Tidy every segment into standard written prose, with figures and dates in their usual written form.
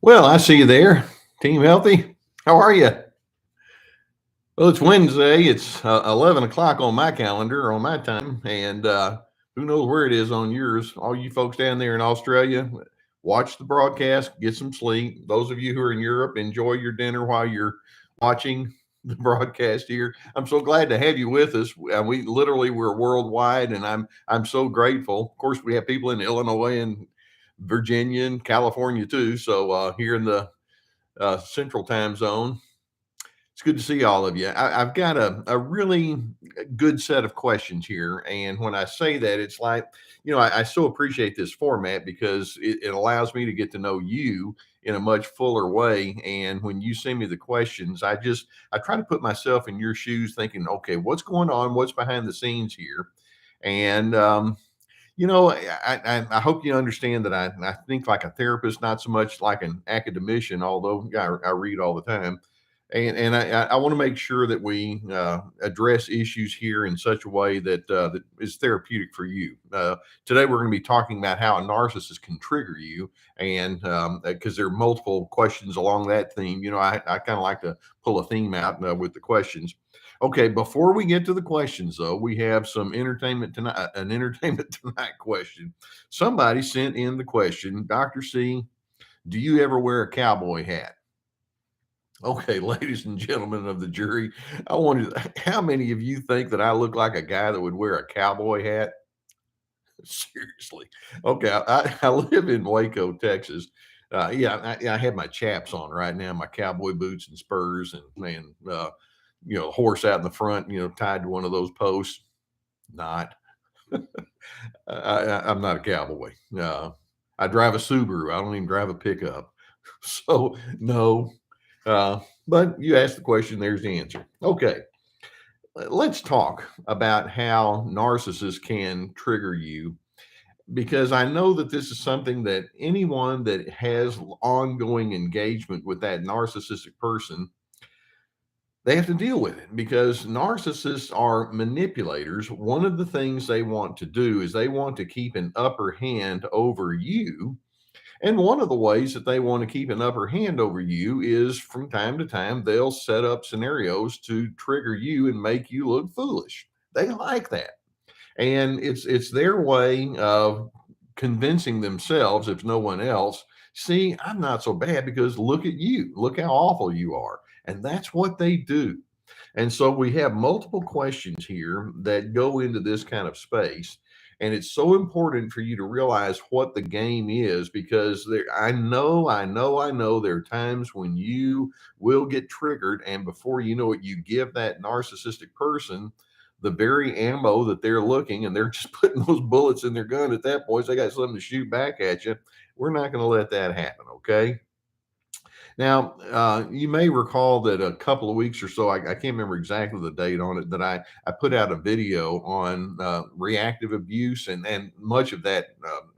Well, I see you there. Team Healthy. How are you? Well, it's Wednesday. It's 11 o'clock on my calendar, on my time. And who knows where it is on yours. All you folks down there in Australia, watch the broadcast, get some sleep. Those of you who are in Europe, enjoy your dinner while you're watching the broadcast here. I'm so glad to have you with us. We're worldwide, and I'm so grateful. Of course, we have people in Illinois and Virginia and California too. So here in the Central Time Zone. It's good to see all of you. I've got a really good set of questions here. And when I say that, it's like, I so appreciate this format because it allows me to get to know you in a much fuller way. And when you send me the questions, I try to put myself in your shoes thinking, okay, what's going on? What's behind the scenes here? And, I hope you understand that I think like a therapist, not so much like an academician, although I read all the time. And I want to make sure that we address issues here in such a way that is therapeutic for you. Today, we're going to be talking about how a narcissist can trigger you, and because there are multiple questions along that theme. I kind of like to pull a theme out with the questions. Okay, before we get to the questions, though, we have some entertainment tonight. An entertainment tonight question. Somebody sent in the question, Dr. C, do you ever wear a cowboy hat? Okay, ladies and gentlemen of the jury, I wanted how many of you think that I look like a guy that would wear a cowboy hat? Seriously. Okay, I live in Waco, Texas. I have my chaps on right now, my cowboy boots and spurs, and horse out in the front, tied to one of those posts. Not. I'm not a cowboy. I drive a Subaru. I don't even drive a pickup. So no. But you asked the question, there's the answer. Okay. Let's talk about how narcissists can trigger you because I know that this is something that anyone that has ongoing engagement with that narcissistic person, they have to deal with it because narcissists are manipulators. One of the things they want to do is they want to keep an upper hand over you. And one of the ways that they want to keep an upper hand over you is from time to time, they'll set up scenarios to trigger you and make you look foolish. They like that. And it's their way of convincing themselves, if no one else, see, I'm not so bad because look at you. Look how awful you are. And that's what they do. And so we have multiple questions here that go into this kind of space. And it's so important for you to realize what the game is because I know there are times when you will get triggered. And before you know it, you give that narcissistic person the very ammo that they're looking, and they're just putting those bullets in their gun at that point. So they got something to shoot back at you. We're not going to let that happen. Okay. Now, you may recall that a couple of weeks or so, I can't remember exactly the date on it, that I put out a video on reactive abuse, and much of that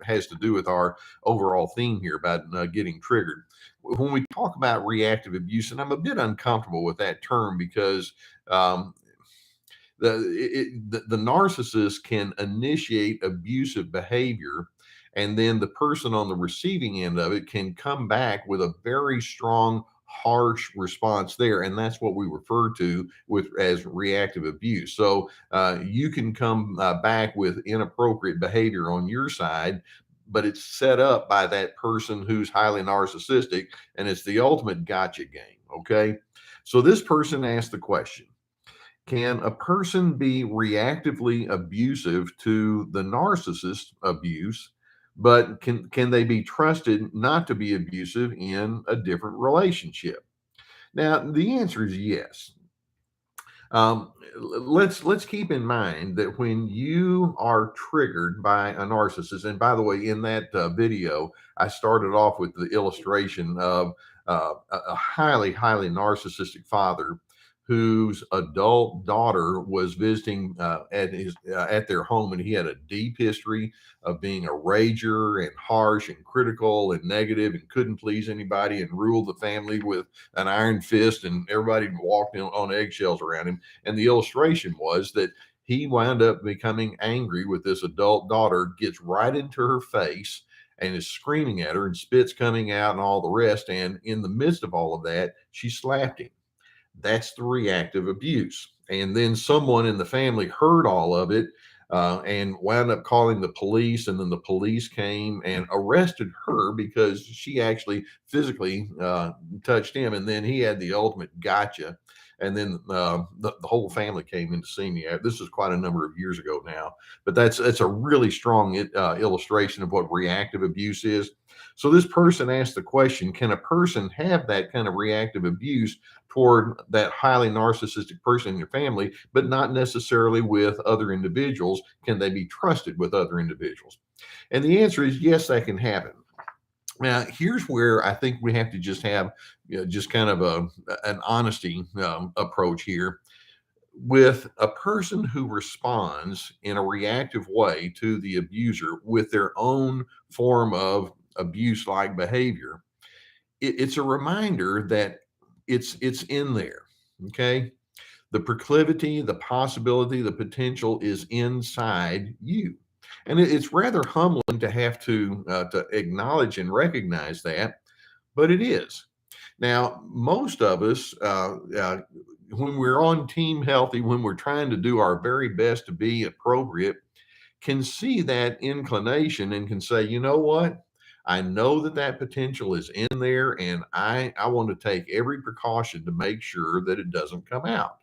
has to do with our overall theme here about getting triggered. When we talk about reactive abuse, and I'm a bit uncomfortable with that term because um, the narcissist can initiate abusive behavior, and then the person on the receiving end of it can come back with a very strong harsh response there, and that's what we refer to with as reactive abuse. So you can come back with inappropriate behavior on your side, but it's set up by that person who's highly narcissistic, and it's the ultimate gotcha game. Okay, so this person asked the question, can a person be reactively abusive to the narcissist abuse, but can they be trusted not to be abusive in a different relationship? Now, the answer is yes. Let's keep in mind that when you are triggered by a narcissist, and by the way, in that video, I started off with the illustration of a highly narcissistic father whose adult daughter was visiting at their home, and he had a deep history of being a rager and harsh and critical and negative and couldn't please anybody and ruled the family with an iron fist, and everybody walked on eggshells around him. And the illustration was that he wound up becoming angry with this adult daughter, gets right into her face and is screaming at her and spit's coming out and all the rest. And in the midst of all of that, she slapped him. That's the reactive abuse. And then someone in the family heard all of it and wound up calling the police. And then the police came and arrested her because she actually physically touched him. And then he had the ultimate gotcha. And then the whole family came in to see me. This is quite a number of years ago now, but that's a really strong illustration of what reactive abuse is. So this person asked the question, can a person have that kind of reactive abuse toward that highly narcissistic person in your family, but not necessarily with other individuals? Can they be trusted with other individuals? And the answer is yes, that can happen. Now, here's where I think we have to just have just kind of an honesty approach here. With a person who responds in a reactive way to the abuser with their own form of abuse-like behavior, it's a reminder that it's in there. Okay, the proclivity, the possibility, the potential is inside you. And it's rather humbling to have to acknowledge and recognize that, but it is. Now, most of us, when we're on team healthy, when we're trying to do our very best to be appropriate, can see that inclination and can say, you know what? I know that that potential is in there, and I want to take every precaution to make sure that it doesn't come out.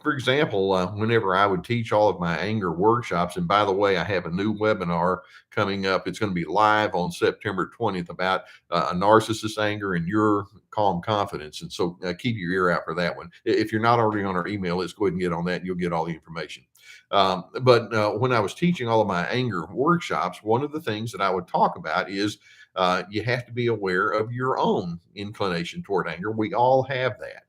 For example, whenever I would teach all of my anger workshops, and by the way, I have a new webinar coming up. It's going to be live on September 20th about a narcissist anger and your calm confidence. And so keep your ear out for that one. If you're not already on our email list, go ahead and get on that and you'll get all the information. But when I was teaching all of my anger workshops, one of the things that I would talk about is you have to be aware of your own inclination toward anger. We all have that.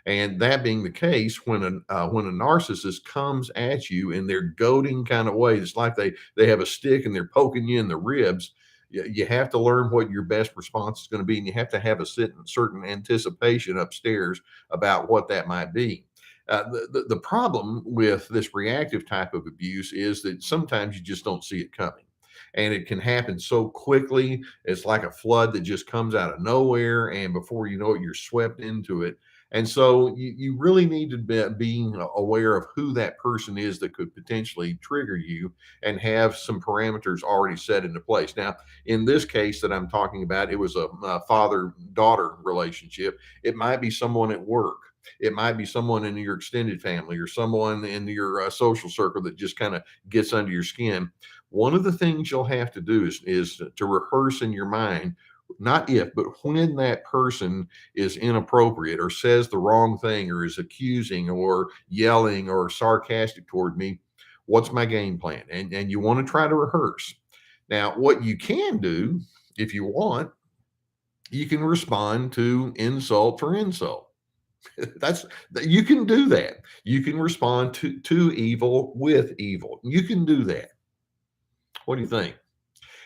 And that being the case, when a narcissist comes at you in their goading kind of way, it's like they have a stick and they're poking you in the ribs. You have to learn what your best response is going to be, and you have to have a certain anticipation upstairs about what that might be. The problem with this reactive type of abuse is that sometimes you just don't see it coming. And it can happen so quickly. It's like a flood that just comes out of nowhere. And before you know it, you're swept into it. And so you really need to be aware of who that person is that could potentially trigger you and have some parameters already set into place. Now, in this case that I'm talking about, it was a father-daughter relationship. It might be someone at work. It might be someone in your extended family or someone in your social circle that just kind of gets under your skin. One of the things you'll have to do is to rehearse in your mind, not if, but when that person is inappropriate or says the wrong thing or is accusing or yelling or sarcastic toward me, what's my game plan? And you want to try to rehearse. Now, what you can do if you want, you can respond to insult for insult. You can do that. You can respond to evil with evil. You can do that. What do you think?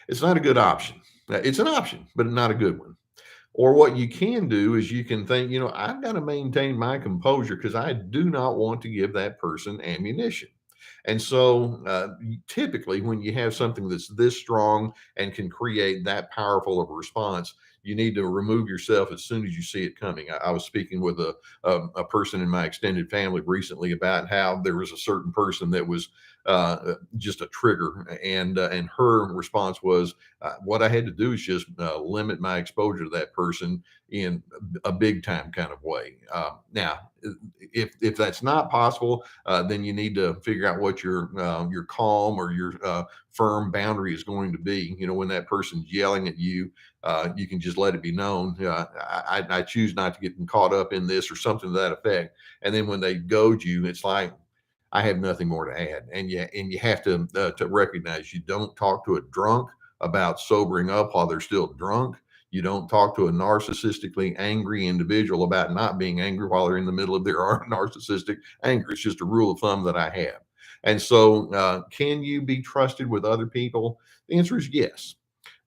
It's not a good option. It's an option, but not a good one. Or what you can do is you can think, I've got to maintain my composure because I do not want to give that person ammunition. And so typically when you have something that's this strong and can create that powerful of a response, you need to remove yourself as soon as you see it coming. I was speaking with a person in my extended family recently about how there was a certain person that was just a trigger, and her response was, what I had to do is just limit my exposure to that person in a big time kind of way. Now, if that's not possible, then you need to figure out what your calm or your firm boundary is going to be. When that person's yelling at you, you can just let it be known. I choose not to get caught up in this or something to that effect. And then when they goad you, it's like, I have nothing more to add. And you have to recognize you don't talk to a drunk about sobering up while they're still drunk. You don't talk to a narcissistically angry individual about not being angry while they're in the middle of their narcissistic anger. It's just a rule of thumb that I have. And so, can you be trusted with other people? The answer is yes.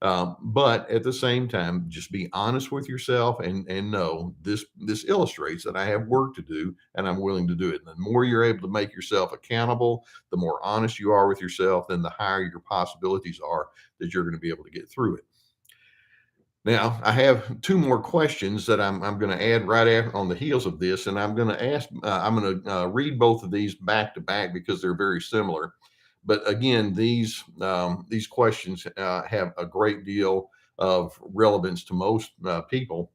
But at the same time, just be honest with yourself and know this illustrates that I have work to do and I'm willing to do it. And the more you're able to make yourself accountable, the more honest you are with yourself, then the higher your possibilities are that you're going to be able to get through it. Now, I have two more questions that I'm going to add right after on the heels of this, and I'm going to ask. I'm going to read both of these back to back because they're very similar. But again, these questions have a great deal of relevance to most people.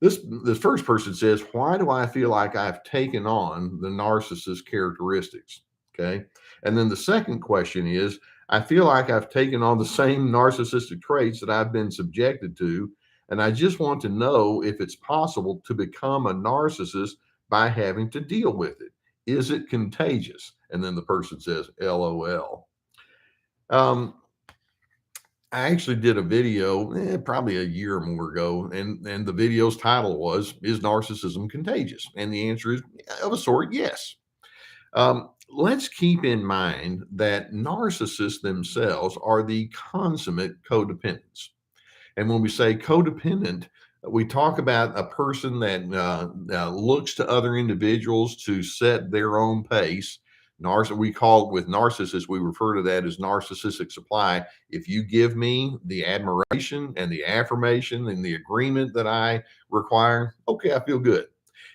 This first person says, "Why do I feel like I've taken on the narcissist characteristics?" Okay, and then the second question is, "I feel like I've taken on the same narcissistic traits that I've been subjected to, and I just want to know if it's possible to become a narcissist by having to deal with it. Is it contagious?" And then the person says, "LOL." Um, I actually did a video probably a year or more ago, and the video's title was "Is Narcissism Contagious?" And the answer is, of a sort, yes. Let's keep in mind that narcissists themselves are the consummate codependents. And when we say codependent, we talk about a person that looks to other individuals to set their own pace. We call with narcissists, we refer to that as narcissistic supply. If you give me the admiration and the affirmation and the agreement that I require, okay, I feel good.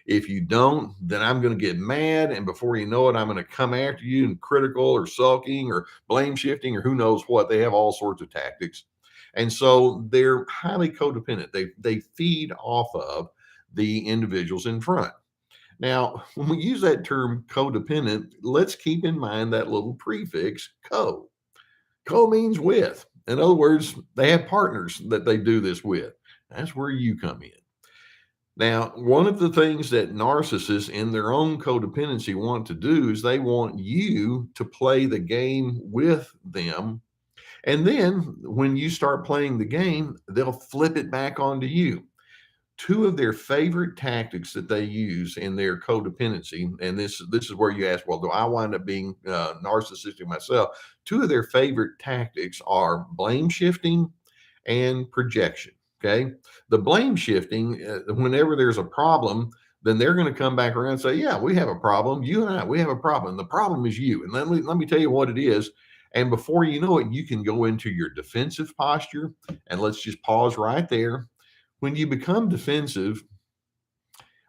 If you don't, then I'm going to get mad. And before you know it, I'm going to come after you and critical or sulking or blame shifting or who knows what. They have all sorts of tactics. And so they're highly codependent. They feed off of the individuals in front. Now, when we use that term codependent, let's keep in mind that little prefix co. Co means with. In other words, they have partners that they do this with. That's where you come in. Now, one of the things that narcissists in their own codependency want to do is they want you to play the game with them. And then when you start playing the game, they'll flip it back onto you. Two of their favorite tactics that they use in their codependency, and this is where you ask, well, do I wind up being narcissistic myself? Two of their favorite tactics are blame shifting and projection. Okay, the blame shifting, whenever there's a problem, then they're going to come back around and say, yeah, we have a problem. You and I, we have a problem. The problem is you. And let me tell you what it is. And before you know it, you can go into your defensive posture. And let's just pause right there. When you become defensive,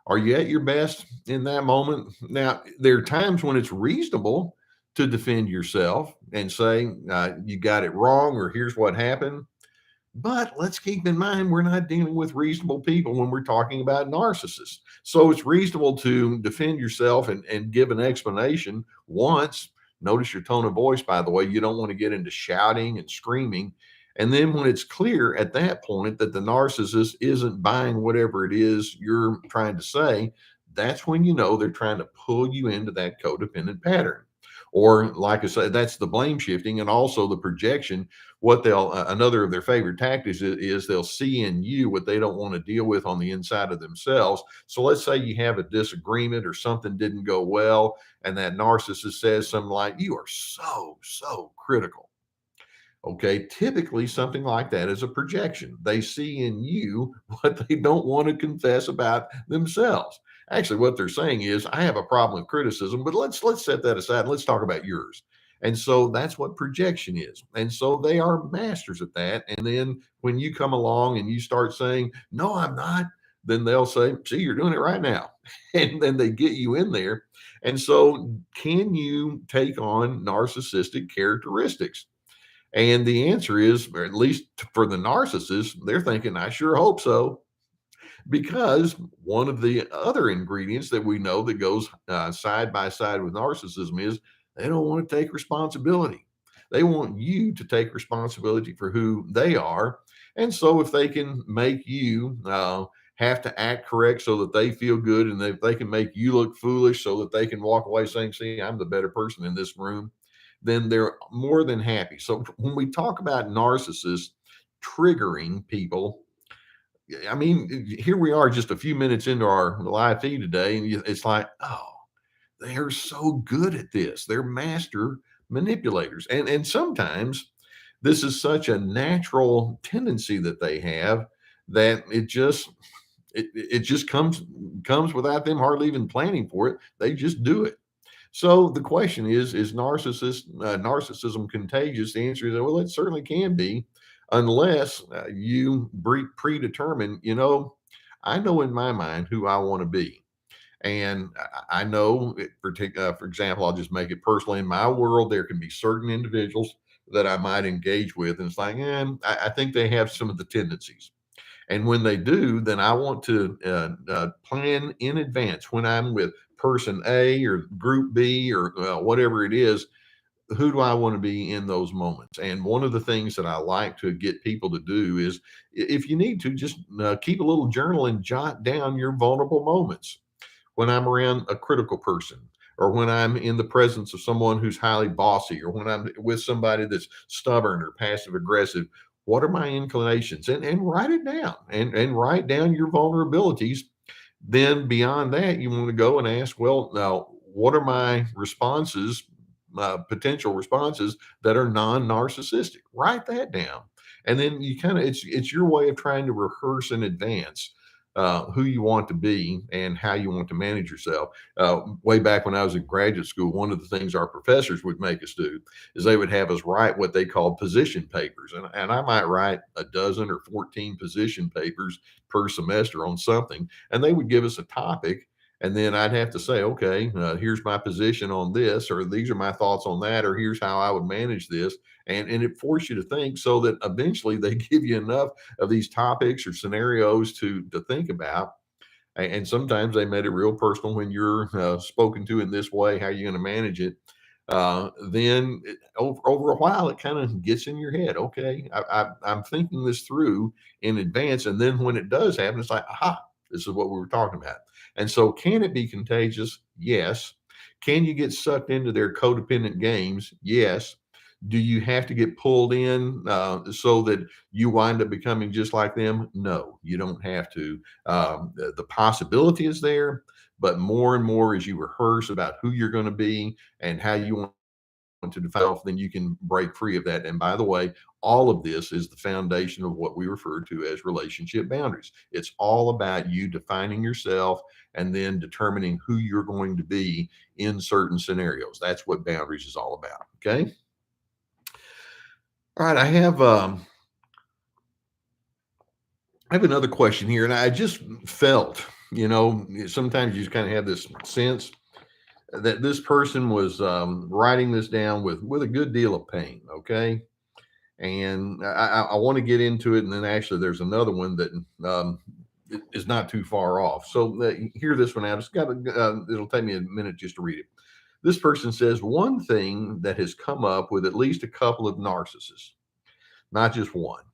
are you at your best in that moment? Now, there are times when it's reasonable to defend yourself and say, you got it wrong, or here's what happened. But let's keep in mind, we're not dealing with reasonable people when we're talking about narcissists. So it's reasonable to defend yourself and give an explanation once. Notice your tone of voice, by the way. You don't want to get into shouting and screaming. And then when it's clear at that point that the narcissist isn't buying whatever it is you're trying to say, that's when you know they're trying to pull you into that codependent pattern. Or, like I said, that's the blame shifting and also the projection. What they'll another of their favorite tactics is they'll see in you what they don't want to deal with on the inside of themselves. So let's say you have a disagreement or something didn't go well, and that narcissist says something like, "You are so critical." Okay, typically something like that is a projection. They see in you what they don't want to confess about themselves. Actually, what they're saying is, I have a problem with criticism, but let's set that aside and let's talk about yours. And so that's what projection is. And so they are masters at that. And then when you come along and you start saying, "No, I'm not," then they'll say, "See, you're doing it right now." And then they get you in there. And so, can you take on narcissistic characteristics? And the answer is, or at least for the narcissist, they're thinking, I sure hope so. Because one of the other ingredients that we know that goes side by side with narcissism is they don't want to take responsibility. They want you to take responsibility for who they are. And so if they can make you have to act correct so that they feel good, and they can make you look foolish so that they can walk away saying, see, I'm the better person in this room, then they're more than happy. So when we talk about narcissists triggering people, I mean, here we are just a few minutes into our live feed today, and it's like, oh, they're so good at this. They're master manipulators. And sometimes This is such a natural tendency that they have that it just comes without them hardly even planning for it. They just do it. So the question is narcissism contagious? The answer is, well, it certainly can be, unless you predetermine. I know in my mind who I want to be. And I know, for example, I'll just make it personal. In my world, there can be certain individuals that I might engage with, and it's like, I think they have some of the tendencies. And when they do, then I want to plan in advance when I'm with person A or group B or whatever it is. Who do I want to be in those moments? And one of the things that I like to get people to do is, if you need to, just keep a little journal and jot down your vulnerable moments. When I'm around a critical person, or when I'm in the presence of someone who's highly bossy, or when I'm with somebody that's stubborn or passive aggressive, what are my inclinations? And write it down, and write down your vulnerabilities. Then beyond that, you want to go and ask, well, now, what are my responses, potential responses that are non-narcissistic? Write that down. And then you kind of, it's your way of trying to rehearse in advance who you want to be and how you want to manage yourself. Way back when I was in graduate school, one of the things our professors would make us do is they would have us write what they called position papers. And I might write a dozen or 14 position papers per semester on something. And they would give us a topic. And then I'd have to say, okay, here's my position on this, or these are my thoughts on that, or here's how I would manage this. And it forced you to think, so that eventually they give you enough of these topics or scenarios to think about. And sometimes they made it real personal when you're spoken to in this way. How are you going to manage it? Over a while, it kind of gets in your head. Okay, I'm thinking this through in advance, and then when it does happen, it's like, aha, this is what we were talking about. And so, can it be contagious? Yes. Can you get sucked into their codependent games? Yes. Do you have to get pulled in so that you wind up becoming just like them? No, you don't have to. The possibility is there, but more and more as you rehearse about who you're going to be and how you want to define yourself, then you can break free of that. And by the way, all of this is the foundation of what we refer to as relationship boundaries. It's all about you defining yourself and then determining who you're going to be in certain scenarios. That's what boundaries is all about. Okay. All right. I have another question here, and I just felt, sometimes you just kind of have this sense that this person was writing this down with a good deal of pain. Okay. And I want to get into it. And then actually, there's another one that is not too far off. So hear this one out. It'll take me a minute just to read it. This person says, one thing that has come up with at least a couple of narcissists, not just one,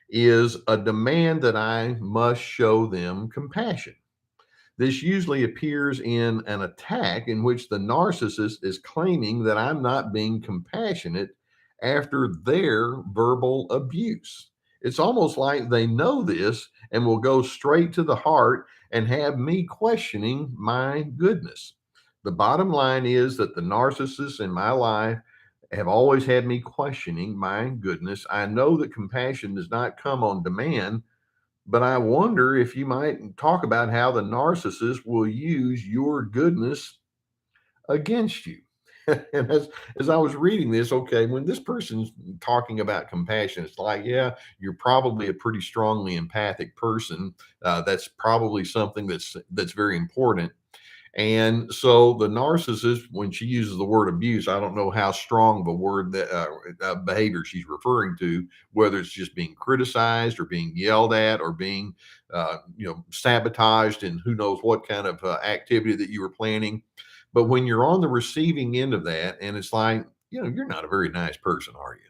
is a demand that I must show them compassion. This usually appears in an attack in which the narcissist is claiming that I'm not being compassionate after their verbal abuse. It's almost like they know this and will go straight to the heart and have me questioning my goodness. The bottom line is that the narcissists in my life have always had me questioning my goodness. I know that compassion does not come on demand, but I wonder if you might talk about how the narcissist will use your goodness against you. And as I was reading this, okay, when this person's talking about compassion, it's like, yeah, you're probably a pretty strongly empathic person. That's probably something that's very important. And so the narcissist, when she uses the word abuse, I don't know how strong of a word that behavior she's referring to, whether it's just being criticized or being yelled at or being, sabotaged and who knows what kind of activity that you were planning. But when you're on the receiving end of that, and it's like, you're not a very nice person, are you?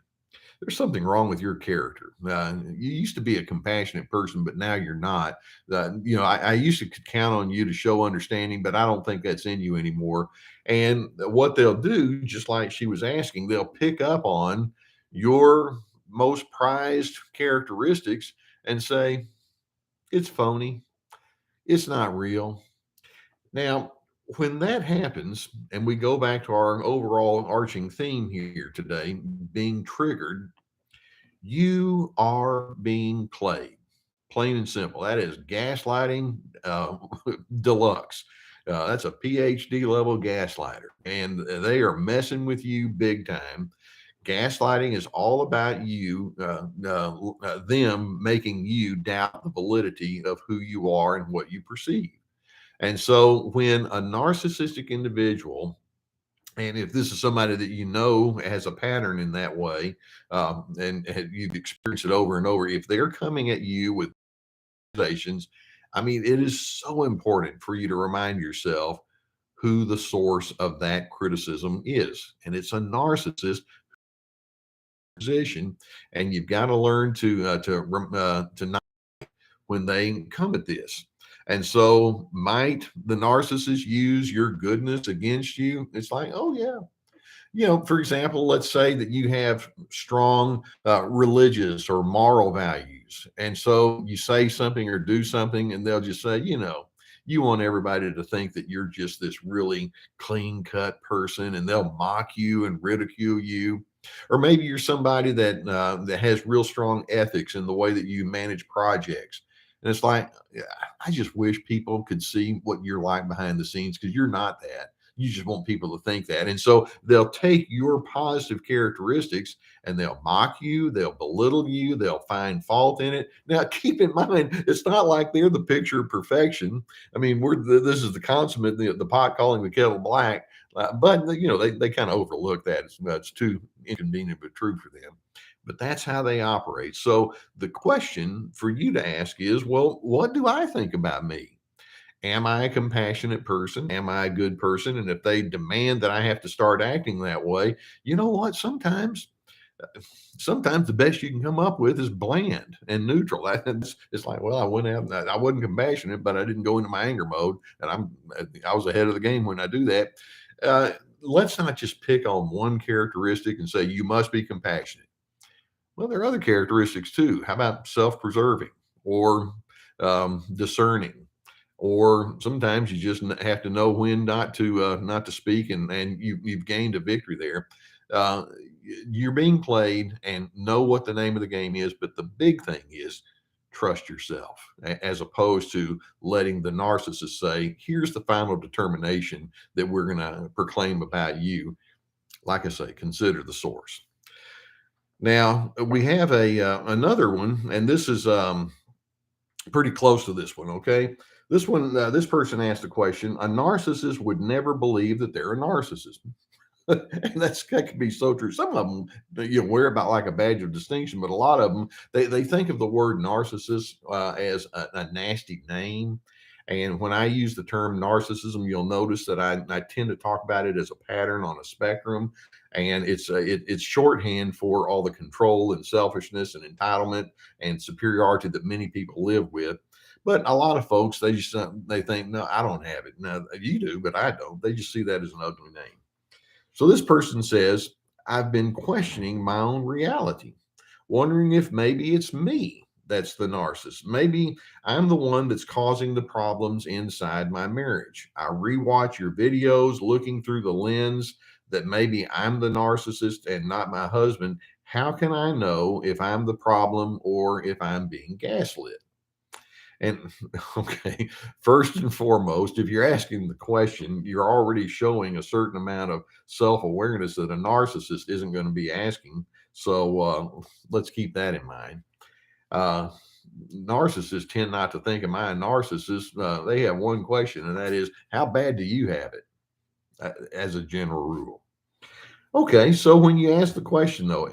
There's something wrong with your character. You used to be a compassionate person, but now you're not. I used to count on you to show understanding, but I don't think that's in you anymore. And what they'll do, just like she was asking, they'll pick up on your most prized characteristics and say, it's phony. It's not real. Now, when that happens, and we go back to our overall arching theme here today, being triggered, You are being played, plain and simple. That is gaslighting deluxe. That's a PhD level gaslighter, and they are messing with you big time. Gaslighting is all about them making you doubt the validity of who you are and what you perceive. And so when a narcissistic individual, and if this is somebody that you know has a pattern in that way, and you've experienced it over and over, if they're coming at you with accusations, I mean, it is so important for you to remind yourself who the source of that criticism is. And it's a narcissist position, and you've got to learn to not when they come at this. And so, might the narcissist use your goodness against you? It's like, oh yeah, for example, let's say that you have strong religious or moral values. And so you say something or do something, and they'll just say, you want everybody to think that you're just this really clean cut person, and they'll mock you and ridicule you. Or maybe you're somebody that has real strong ethics in the way that you manage projects. And it's like, yeah, I just wish people could see what you're like behind the scenes, because you're not that. You just want people to think that. And so they'll take your positive characteristics and they'll mock you, they'll belittle you, they'll find fault in it. Now, keep in mind, it's not like they're the picture of perfection. I mean, this is the consummate, the pot calling the kettle black. But they kind of overlook that. It's too inconvenient, but true for them. But that's how they operate. So the question for you to ask is, well, what do I think about me? Am I a compassionate person? Am I a good person? And if they demand that I have to start acting that way, you know what? Sometimes the best you can come up with is bland and neutral. It's like, well, I went out and I wasn't compassionate, but I didn't go into my anger mode, and I was ahead of the game when I do that. Uh, let's not just pick on one characteristic and say you must be compassionate. Well, there are other characteristics too. How about self-preserving or discerning? Or sometimes you just have to know when not to speak, and you've gained a victory there. Uh, you're being played, and know what the name of the game is. But the big thing is trust yourself, as opposed to letting the narcissist say, "Here's the final determination that we're going to proclaim about you." Like I say, consider the source. Now we have another one, and this is pretty close to this one. Okay, this person asked a question: a narcissist would never believe that they're a narcissist. And that could be so true. Some of them wear about like a badge of distinction, but a lot of them they think of the word narcissist as a nasty name. And when I use the term narcissism, you'll notice that I tend to talk about it as a pattern on a spectrum, and it's shorthand for all the control and selfishness and entitlement and superiority that many people live with. But a lot of folks, they think, no, I don't have it. No, you do, but I don't. They just see that as an ugly name. So this person says, I've been questioning my own reality, wondering if maybe it's me that's the narcissist. Maybe I'm the one that's causing the problems inside my marriage. I rewatch your videos looking through the lens that maybe I'm the narcissist and not my husband. How can I know if I'm the problem or if I'm being gaslit? And okay, first and foremost, if you're asking the question, you're already showing a certain amount of self awareness that a narcissist isn't going to be asking. So let's keep that in mind. Uh, narcissists tend not to think, am I a narcissist? They have one question, and that is, how bad do you have it, as a general rule? Okay, so when you ask the question, though,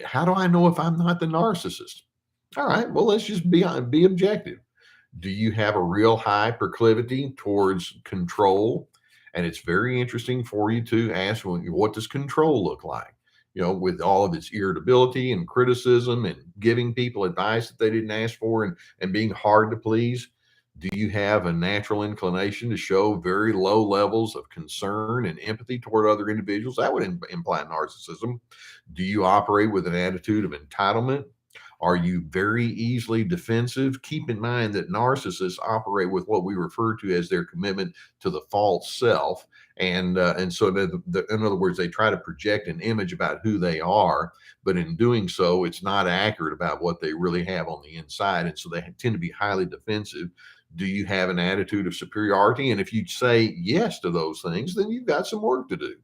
how do I know if I'm not the narcissist? All right, well, let's just be objective. Do you have a real high proclivity towards control? And it's very interesting for you to ask, well, what does control look like? With all of its irritability and criticism and giving people advice that they didn't ask for, and being hard to please. Do you have a natural inclination to show very low levels of concern and empathy toward other individuals? That would imply narcissism. Do you operate with an attitude of entitlement? Are you very easily defensive? Keep in mind that narcissists operate with what we refer to as their commitment to the false self. And so, in other words, they try to project an image about who they are, but in doing so, it's not accurate about what they really have on the inside. And so they tend to be highly defensive. Do you have an attitude of superiority? And if you say yes to those things, then you've got some work to do.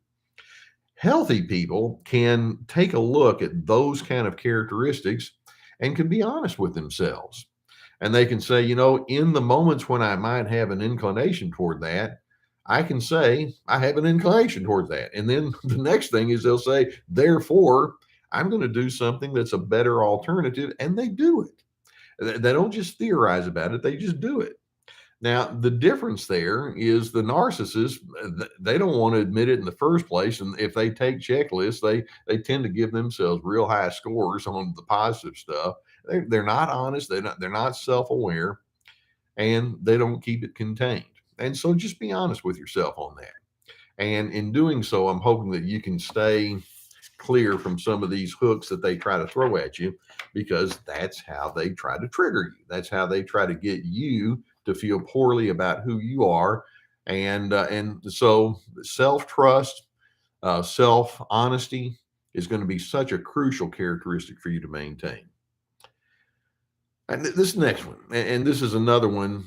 Healthy people can take a look at those kind of characteristics and can be honest with themselves. And they can say, in the moments when I might have an inclination toward that, I can say I have an inclination towards that. And then the next thing is they'll say, therefore, I'm going to do something that's a better alternative. And they do it. They don't just theorize about it, they just do it. Now, the difference there is the narcissist, they don't want to admit it in the first place. And if they take checklists, they tend to give themselves real high scores on the positive stuff. They're not honest. They're not self-aware, and they don't keep it contained. And so just be honest with yourself on that. And in doing so, I'm hoping that you can stay clear from some of these hooks that they try to throw at you, because that's how they try to trigger you. That's how they try to get you to feel poorly about who you are. And so self-trust, self-honesty is going to be such a crucial characteristic for you to maintain. And this next one, and this is another one.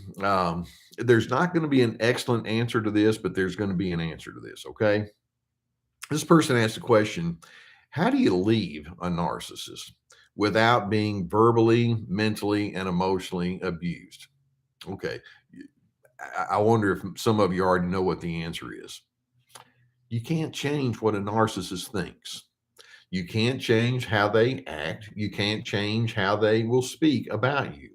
There's not going to be an excellent answer to this, but there's going to be an answer to this. Okay. This person asked the question, how do you leave a narcissist without being verbally, mentally, and emotionally abused? Okay. I wonder if some of you already know what the answer is. You can't change what a narcissist thinks. You can't change how they act. You can't change how they will speak about you.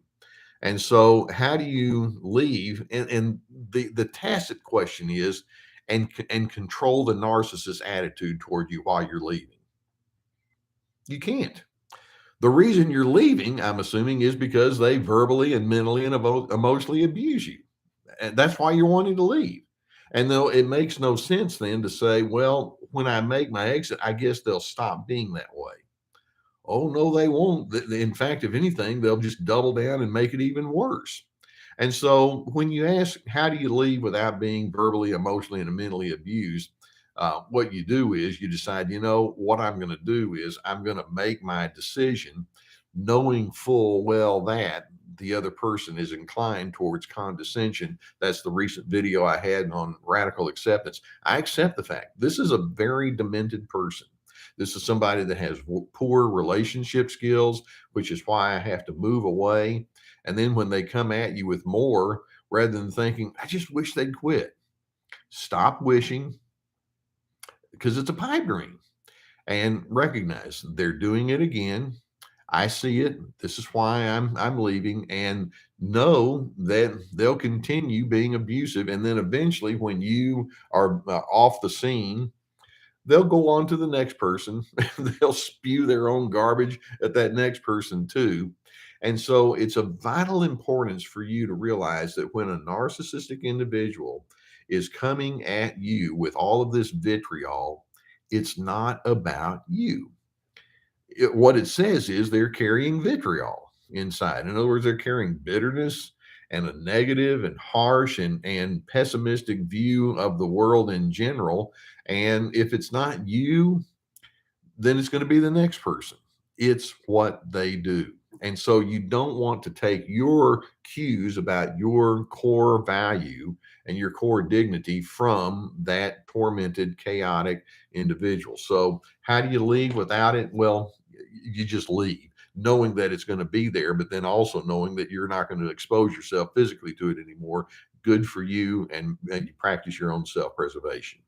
And so, how do you leave? And the tacit question is, and control the narcissist's attitude toward you while you're leaving. You can't. The reason you're leaving, I'm assuming, is because they verbally and mentally and emotionally abuse you. And that's why you're wanting to leave. And though it makes no sense then to say, well, when I make my exit, I guess they'll stop being that way. Oh, no, they won't. In fact, if anything, they'll just double down and make it even worse. And so when you ask, how do you leave without being verbally, emotionally, and mentally abused? What you do is you decide, what I'm going to do is I'm going to make my decision knowing full well that the other person is inclined towards condescension. That's the recent video I had on radical acceptance. I accept the fact this is a very demented person. This is somebody that has poor relationship skills, which is why I have to move away. And then when they come at you with more, rather than thinking, I just wish they'd quit, stop wishing, because it's a pipe dream, and recognize they're doing it again. I see it. This is why I'm leaving, and know that they'll continue being abusive. And then eventually, when you are off the scene, they'll go on to the next person. They'll spew their own garbage at that next person too. And so it's of vital importance for you to realize that when a narcissistic individual is coming at you with all of this vitriol, it's not about you. What it says is they're carrying vitriol inside. In other words, they're carrying bitterness and a negative and harsh and pessimistic view of the world in general. And if it's not you, then it's going to be the next person. It's what they do. And so you don't want to take your cues about your core value and your core dignity from that tormented, chaotic individual. So how do you leave without it? Well, you just leave, knowing that it's going to be there, but then also knowing that you're not going to expose yourself physically to it anymore. Good for you, and you practice your own self-preservation.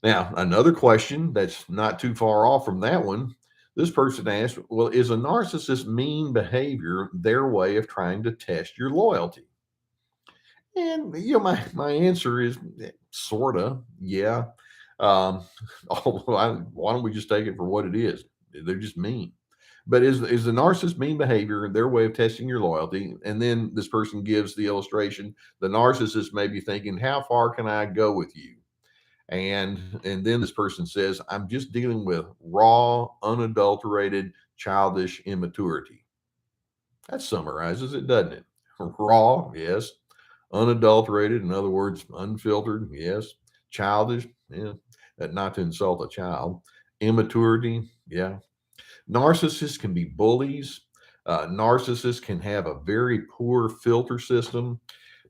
Now, another question that's not too far off from that one. This person asked, well, is a narcissist mean behavior their way of trying to test your loyalty? And my answer is sort of, yeah. Why don't we just take it for what it is? They're just mean. But is the narcissist mean behavior their way of testing your loyalty? And then this person gives the illustration. The narcissist may be thinking, how far can I go with you? And then this person says, I'm just dealing with raw, unadulterated, childish immaturity. That summarizes it, doesn't it? Raw, yes. Unadulterated, in other words, unfiltered, yes. Childish, yeah. Not to insult a child. Immaturity, yeah. Narcissists can be bullies. Narcissists can have a very poor filter system.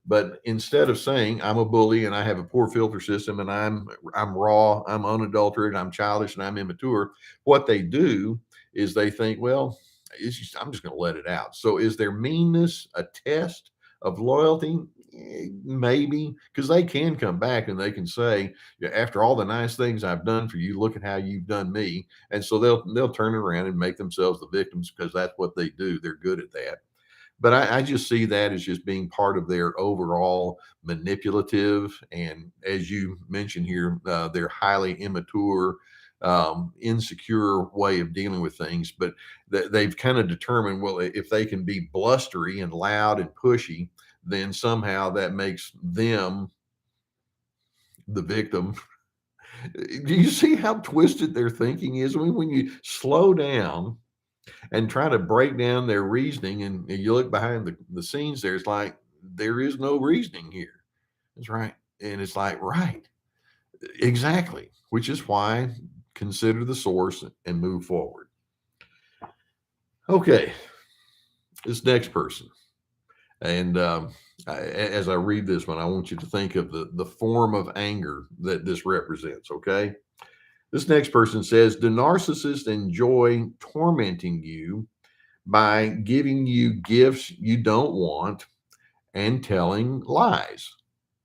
But instead of saying I'm a bully and I have a poor filter system and I'm raw, I'm unadulterated, I'm childish, and I'm immature, what they do is they think, well, I'm just going to let it out. So is their meanness a test of loyalty? Maybe, because they can come back and they can say, "Yeah, after all the nice things I've done for you, look at how you've done me." And so they'll turn around and make themselves the victims because that's what they do. They're good at that. But I just see that as just being part of their overall manipulative, and as you mentioned here, their highly immature, insecure way of dealing with things. But they've kind of determined, well, if they can be blustery and loud and pushy, then somehow that makes them the victim. Do you see how twisted their thinking is? I mean, when you slow down and try to break down their reasoning, and you look behind the scenes there, it's like there is no reasoning here. That's right. And it's like, right, exactly, which is why consider the source and move forward. Okay, this next person. And as I read this one, I want you to think of the form of anger that this represents. Okay. This next person says, do narcissists enjoy tormenting you by giving you gifts you don't want and telling lies?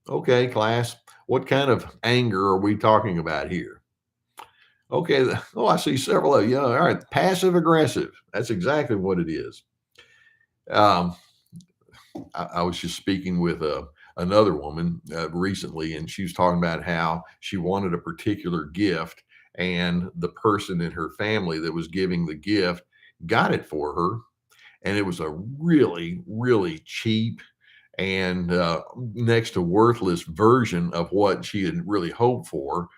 Okay, class, what kind of anger are we talking about here? Okay, oh, I see several of you. All right, passive aggressive. That's exactly what it is. Um, I was just speaking with another woman recently, and she was talking about how she wanted a particular gift, and the person in her family that was giving the gift got it for her, and it was a really, really cheap and next to worthless version of what she had really hoped for.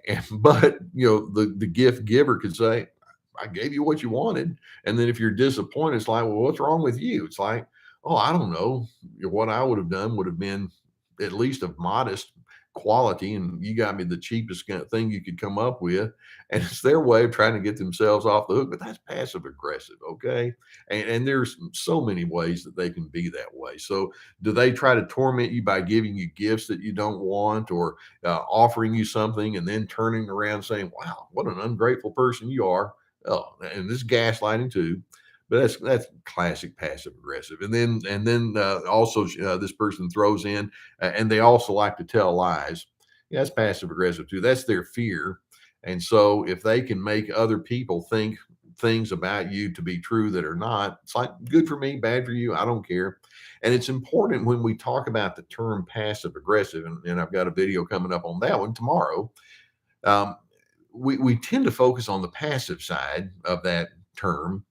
And, but the gift giver could say, "I gave you what you wanted," and then if you're disappointed, it's like, "Well, what's wrong with you?" It's like, "Oh, I don't know. What I would have done would have been at least of modest quality, and you got me the cheapest kind of thing you could come up with." And it's their way of trying to get themselves off the hook, but that's passive aggressive, okay? And there's so many ways that they can be that way. So do they try to torment you by giving you gifts that you don't want, or offering you something and then turning around saying, "Wow, what an ungrateful person you are"? Oh, and this is gaslighting too. But that's classic passive aggressive. And then also this person throws in, and they also like to tell lies. Yeah, that's passive aggressive too. That's their fear. And so if they can make other people think things about you to be true that are not, it's like good for me, bad for you. I don't care. And it's important when we talk about the term passive aggressive, and I've got a video coming up on that one tomorrow. Um, we tend to focus on the passive side of that term,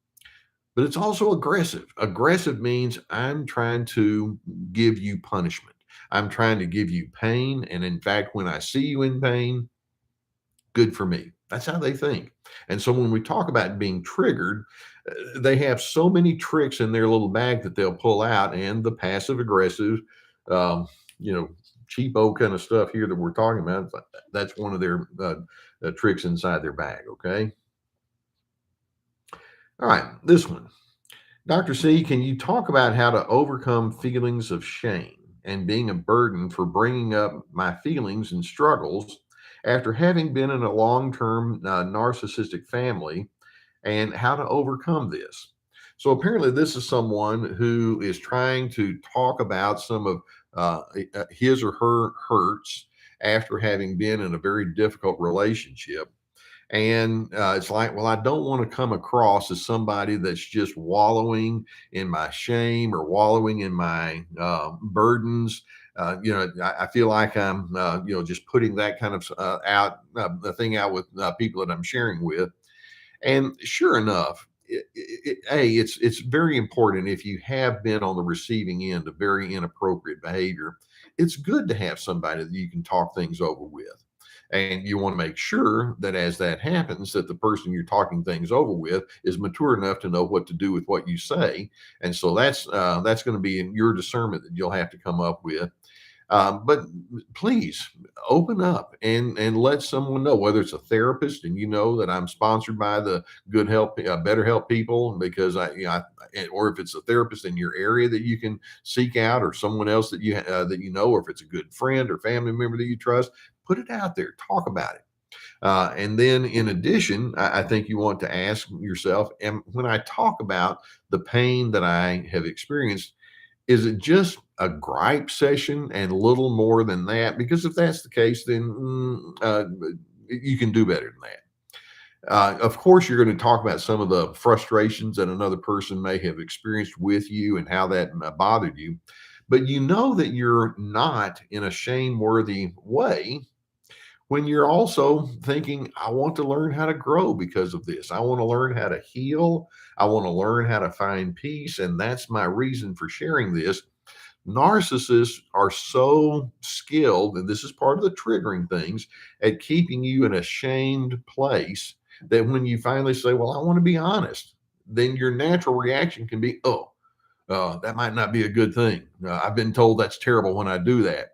but it's also aggressive. Aggressive means I'm trying to give you punishment. I'm trying to give you pain. And in fact, when I see you in pain, good for me. That's how they think. And so when we talk about being triggered, they have so many tricks in their little bag that they'll pull out. And the passive aggressive, um, you know, cheapo kind of stuff here that we're talking about, that's one of their tricks inside their bag. Okay. All right. This one. Dr. C, can you talk about how to overcome feelings of shame and being a burden for bringing up my feelings and struggles after having been in a long term narcissistic family, and how to overcome this? So, apparently, this is someone who is trying to talk about some of his or her hurts after having been in a very difficult relationship. And it's like, well, I don't want to come across as somebody that's just wallowing in my shame or wallowing in my burdens. I feel like I'm, just putting that kind of the thing out with people that I'm sharing with. And sure enough, it's very important if you have been on the receiving end of very inappropriate behavior. It's good to have somebody that you can talk things over with. And you want to make sure that as that happens, that the person you're talking things over with is mature enough to know what to do with what you say. And so that's going to be in your discernment that you'll have to come up with. But please open up and let someone know, whether it's a therapist and you know that I'm sponsored by the Good Help, BetterHelp people, because or if it's a therapist in your area that you can seek out, or someone else that you know, or if it's a good friend or family member that you trust, put it out there, talk about it. And then in addition, I think you want to ask yourself, and when I talk about the pain that I have experienced, is it just a gripe session and little more than that? Because if that's the case, then you can do better than that. Of course, you're going to talk about some of the frustrations that another person may have experienced with you and how that bothered you. But you know that you're not in a shame-worthy way when you're also thinking, I want to learn how to grow because of this. I want to learn how to heal. I want to learn how to find peace. And that's my reason for sharing this. Narcissists are so skilled, and this is part of the triggering things, at keeping you in a shamed place that when you finally say, well, I want to be honest, then your natural reaction can be, oh, that might not be a good thing. I've been told that's terrible when I do that.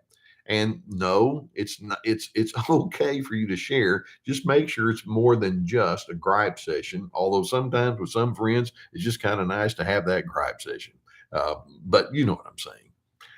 And no, it's not. It's okay for you to share. Just make sure it's more than just a gripe session. Although sometimes with some friends, it's just kind of nice to have that gripe session. Uh, but you know what I'm saying.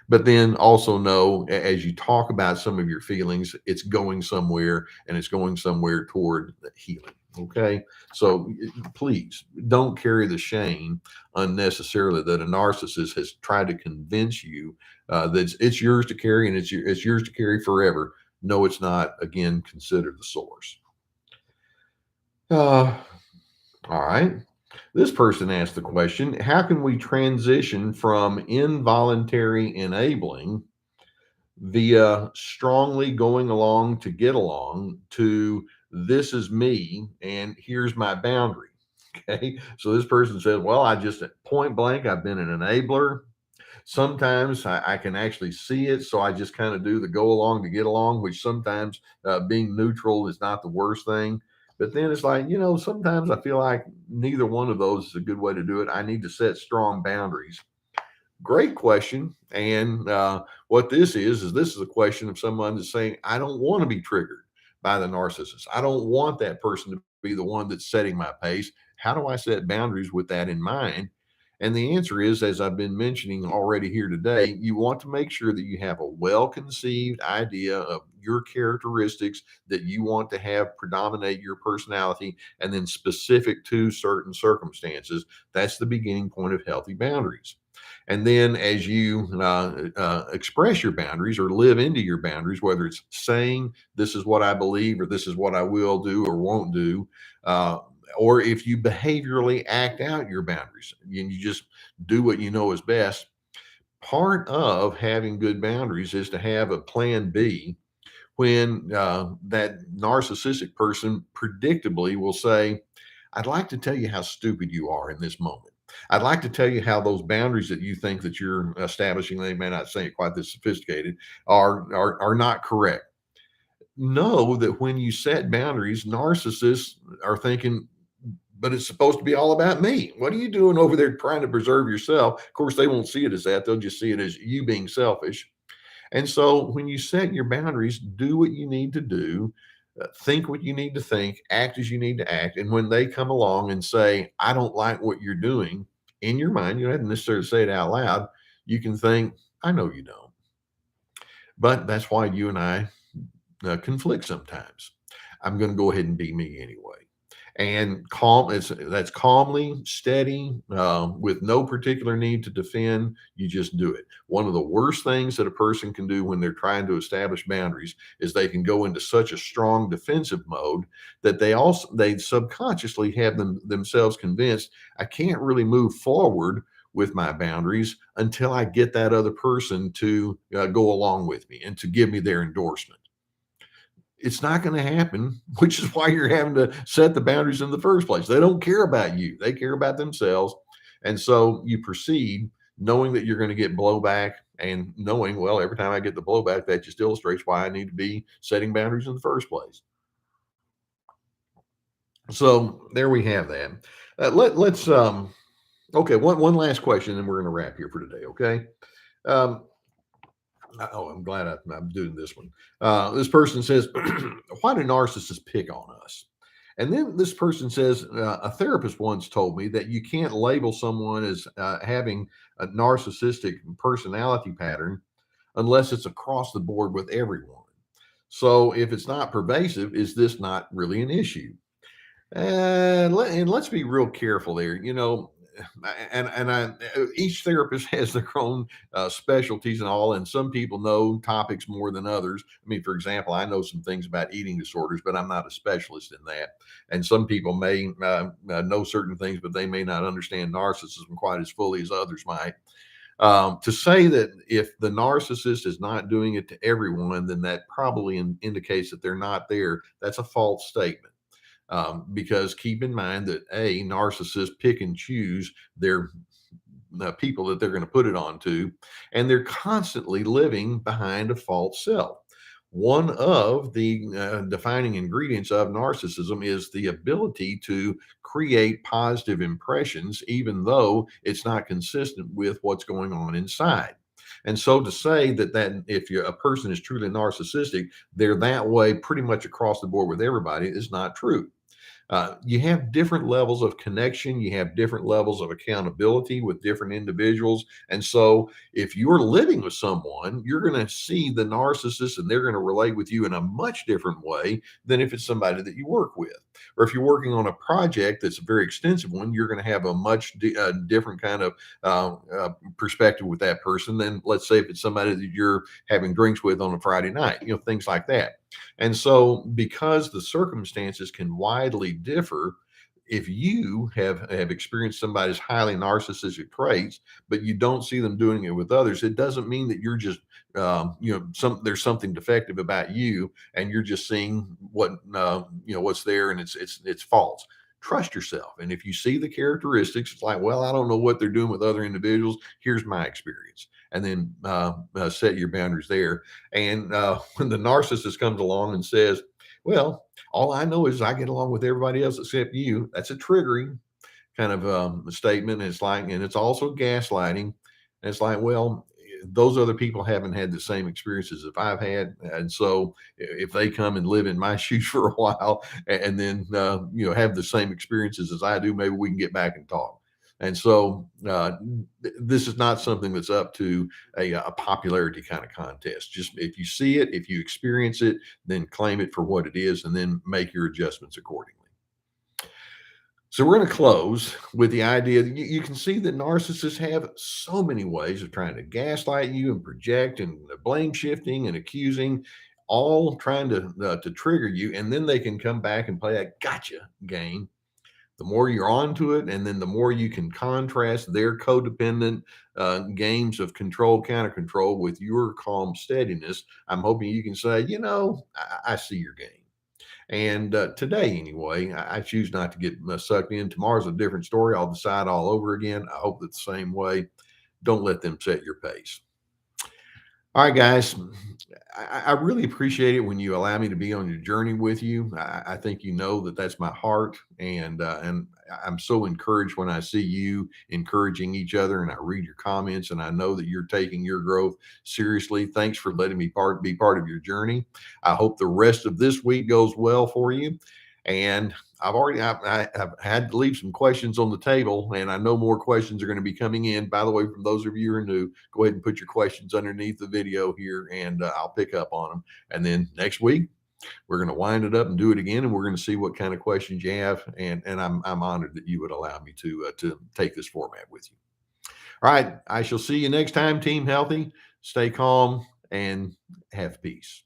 But then also know, as you talk about some of your feelings, it's going somewhere, and it's going somewhere toward healing. Okay. So please don't carry the shame unnecessarily that a narcissist has tried to convince you that it's yours to carry, and it's yours to carry forever. No, it's not. Again, consider the source. Uh, all right. This person asked the question, how can we transition from involuntary enabling via strongly going along to get along to this is me and here's my boundary? Okay. So this person said, well, I just at point blank, I've been an enabler. Sometimes I can actually see it. So I just kind of do the go along to get along, which sometimes being neutral is not the worst thing. But then it's like, sometimes I feel like neither one of those is a good way to do it. I need to set strong boundaries. Great question. And what this is a question of someone that's saying, I don't want to be triggered by the narcissist. I don't want that person to be the one that's setting my pace. How do I set boundaries with that in mind? And the answer is, as I've been mentioning already here today, you want to make sure that you have a well conceived idea of your characteristics that you want to have predominate your personality, and then specific to certain circumstances. That's the beginning point of healthy boundaries. And then as you express your boundaries or live into your boundaries, whether it's saying, this is what I believe, or this is what I will do or won't do, uh, or if you behaviorally act out your boundaries and you just do what you know is best. Part of having good boundaries is to have a plan B when that narcissistic person predictably will say, I'd like to tell you how stupid you are in this moment. I'd like to tell you how those boundaries that you think that you're establishing, they may not say it quite this sophisticated, are not correct. Know that when you set boundaries, narcissists are thinking, but it's supposed to be all about me. What are you doing over there trying to preserve yourself? Of course, they won't see it as that. They'll just see it as you being selfish. And so when you set your boundaries, do what you need to do, think what you need to think, act as you need to act. And when they come along and say, I don't like what you're doing, in your mind, you don't have to necessarily say it out loud. You can think, I know you don't. But that's why you and I conflict sometimes. I'm going to go ahead and be me anyway. And that's calmly, steady, with no particular need to defend. You just do it. One of the worst things that a person can do when they're trying to establish boundaries is they can go into such a strong defensive mode that they subconsciously have themselves convinced, I can't really move forward with my boundaries until I get that other person to go along with me and to give me their endorsement. It's not going to happen, which is why you're having to set the boundaries in the first place. They don't care about you. They care about themselves. And so you proceed knowing that you're going to get blowback and knowing, well, every time I get the blowback, that just illustrates why I need to be setting boundaries in the first place. So there we have that. Let's okay, one last question, and we're going to wrap here for today. Okay. Um, oh, I'm glad I'm doing this one. This person says, "Why do narcissists pick on us?" And then this person says, "A therapist once told me that you can't label someone as having a narcissistic personality pattern unless it's across the board with everyone. So if it's not pervasive, is this not really an issue?" And let's be real careful there. Each therapist has their own specialties and all, and some people know topics more than others. I mean, for example, I know some things about eating disorders, but I'm not a specialist in that. And some people may know certain things, but they may not understand narcissism quite as fully as others might. To say that if the narcissist is not doing it to everyone, then that probably indicates that they're not there. That's a false statement. Because keep in mind that narcissists pick and choose their people that they're going to put it on to, and they're constantly living behind a false self. One of the defining ingredients of narcissism is the ability to create positive impressions, even though it's not consistent with what's going on inside. And so to say that if a person is truly narcissistic, they're that way pretty much across the board with everybody is not true. You have different levels of connection. You have different levels of accountability with different individuals. And so, if you're living with someone, you're going to see the narcissist and they're going to relate with you in a much different way than if it's somebody that you work with. Or if you're working on a project that's a very extensive one, you're going to have a much different kind of perspective with that person than, let's say, if it's somebody that you're having drinks with on a Friday night, things like that. And so, because the circumstances can widely differ, if you have experienced somebody's highly narcissistic traits, but you don't see them doing it with others, it doesn't mean that you're just there's something defective about you, and you're just seeing what's there, and it's false. Trust yourself, and if you see the characteristics, it's like, well, I don't know what they're doing with other individuals. Here's my experience, and then set your boundaries there. And when the narcissist comes along and says, well, all I know is I get along with everybody else except you, that's a triggering kind of statement. It's like, and it's also gaslighting. And it's like, well, those other people haven't had the same experiences that I've had. And so if they come and live in my shoes for a while and then, have the same experiences as I do, maybe we can get back and talk. And so this is not something that's up to a popularity kind of contest. Just if you see it, if you experience it, then claim it for what it is and then make your adjustments accordingly. So we're going to close with the idea that you can see that narcissists have so many ways of trying to gaslight you and project and blame shifting and accusing, all trying to trigger you, and then they can come back and play that gotcha game. The more you're onto it, and then the more you can contrast their codependent games of control, counter control with your calm steadiness, I'm hoping you can say, I see your game. And today, anyway, I choose not to get sucked in. Tomorrow's a different story. I'll decide all over again. I hope it's the same way. Don't let them set your pace. All right, guys. I really appreciate it when you allow me to be on your journey with you. I think you know that that's my heart, and I'm so encouraged when I see you encouraging each other, and I read your comments, and I know that you're taking your growth seriously. Thanks for letting me be part of your journey. I hope the rest of this week goes well for you. And I've had to leave some questions on the table, and I know more questions are going to be coming in. By the way, from those of you who are new, go ahead and put your questions underneath the video here, and I'll pick up on them. And then next week, we're going to wind it up and do it again, and we're going to see what kind of questions you have. And I'm honored that you would allow me to take this format with you. All right, I shall see you next time. Team Healthy, stay calm, and have peace.